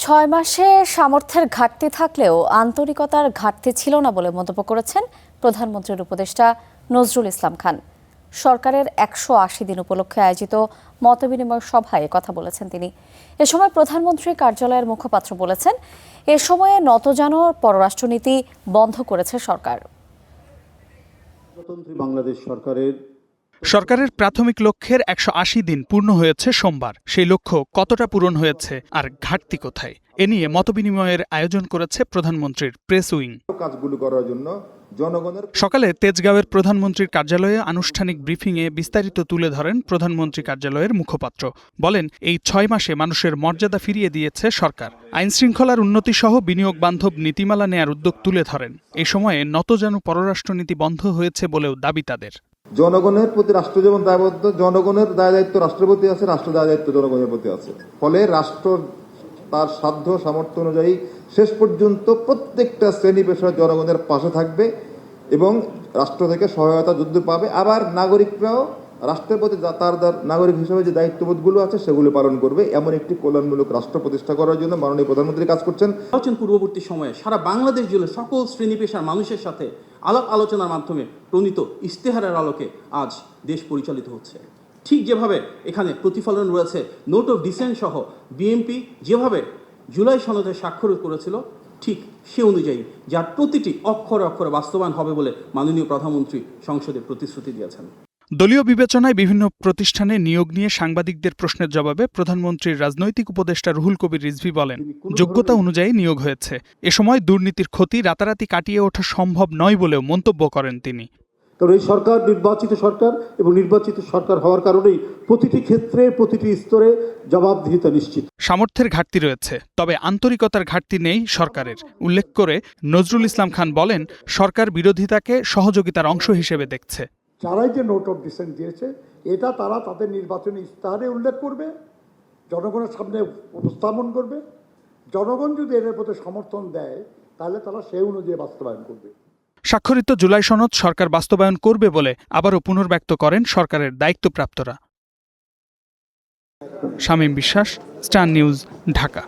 6 মাসে সামর্থ্যের ঘাটতি থাকলেও আন্তরিকতার ঘাটতি ছিল না বলে মন্তব্য করেছেন প্রধানমন্ত্রীর উপদেষ্টা নজরুল ইসলাম খান। সরকারের 180 দিন উপলক্ষে আয়োজিত মতবিনিময় সভায় কথা বলেছেন তিনি। এ সময় প্রধানমন্ত্রী কার্যালয়ের মুখপাত্র বলেছেন, এ সময়ে নতজানো পররাষ্ট্রনীতি বন্ধ করেছে সরকার। বাংলাদেশ সরকারের প্রাথমিক লক্ষ্যের 180 দিন পূর্ণ হয়েছে সোমবার। সেই লক্ষ্য কতটা পূরণ হয়েছে আর ঘাটতি কোথায়, এ নিয়ে মতবিনিময়ের আয়োজন করেছে প্রধানমন্ত্রীর প্রেস উইং। কাজগুলো করার জন্য জনগণের সকালে তেজগাঁওয়ের প্রধানমন্ত্রীর কার্যালয়ে আনুষ্ঠানিক ব্রিফিংয়ে বিস্তারিত তুলে ধরেন প্রধানমন্ত্রী কার্যালয়ের মুখপাত্র। বলেন, এই 6 মাসে মানুষের মর্যাদা ফিরিয়ে দিয়েছে সরকার। আইন শৃঙ্খলার উন্নতি সহ বিনিয়োগ বান্ধব নীতিমালা নেয়ার উদ্যোগ তুলে ধরেন। এই সময়ে নতজানু পররাষ্ট্রনীতি বন্ধ হয়েছে বলেও দাবি তাদের। জনগণের প্রতি রাষ্ট্র যেমন দায়বদ্ধ, জনগণের দায় দায়িত্ব রাষ্ট্রের প্রতি আছে, রাষ্ট্র দায় দায়িত্ব জনগণের প্রতি আছে। ফলে রাষ্ট্র তার সাধ্য সামর্থ্য অনুযায়ী শেষ পর্যন্ত প্রত্যেকটা শ্রেণী পেশার জনগণের পাশে থাকবে এবং রাষ্ট্র থেকে সহায়তা যুদ্ধ পাবে। আবার নাগরিকরাও রাষ্ট্রের প্রতি তার নাগরিক হিসেবে যে দায়িত্ববোধগুলো আছে সেগুলো পালন করবে। এমন একটি কল্যাণমূলক রাষ্ট্র প্রতিষ্ঠা করার জন্য মাননীয় প্রধানমন্ত্রী কাজ করছেন। নির্বাচন পূর্ববর্তী সময়ে সারা বাংলাদেশ জুড়ে সকল শ্রেণী পেশার মানুষের সাথে আলাপ আলোচনার মাধ্যমে প্রণীত ইশতেহারের আলোকে আজ দেশ পরিচালিত হচ্ছে। ঠিক যেভাবে এখানে প্রতিফলন রয়েছে নোট অফ ডিসেন্ট সহ বিএনপি যেভাবে জুলাই সনদে স্বাক্ষর করেছিল, ঠিক সে অনুযায়ী যার প্রতিটি অক্ষরে অক্ষরে বাস্তবায়ন হবে বলে মাননীয় প্রধানমন্ত্রী সংসদে প্রতিশ্রুতি দিয়েছেন। দলীয় বিবেচনায় বিভিন্ন প্রতিষ্ঠানে নিয়োগ নিয়ে সাংবাদিকদের প্রশ্নের জবাবে প্রধানমন্ত্রীর রাজনৈতিক উপদেষ্টা রুহুল কবির রিজভী বলেন, যোগ্যতা অনুযায়ী নিয়োগ হয়েছে। এ সময় দুর্নীতির ক্ষতি রাতারাতি কাটিয়ে ওঠা সম্ভব নয় বলেও মন্তব্য করেন তিনি। কারণ এই সরকার নির্বাচিত সরকার এবং নির্বাচিত সরকার হওয়ার কারণেই প্রতিটি ক্ষেত্রে প্রতিটি স্তরে জবাবদিহিতা নিশ্চিত। সামর্থ্যের ঘাটতি রয়েছে, তবে আন্তরিকতার ঘাটতি নেই সরকারের। উল্লেখ করে নজরুল ইসলাম খান বলেন, সরকার বিরোধিতাকে সহযোগিতার অংশ হিসেবে দেখছে। যারাই যে নোট অফ ডিসেন্ট দিয়েছে, এটা তারা তাদের নির্বাচনী ইস্তাহারে উল্লেখ করবে, জনগণের সামনে উপস্থাপন করবে। জনগণ যদি এর প্রতি সমর্থন দেয় তাহলে তারা সেই অনুযায়ী বাস্তবায়ন করবে। স্বাক্ষরিত জুলাই সনদ সরকার বাস্তবায়ন করবে বলে আবারও পুনর্ব্যক্ত করেন সরকারের দায়িত্বপ্রাপ্তরা। শামীম বিশ্বাস, স্টার নিউজ, ঢাকা।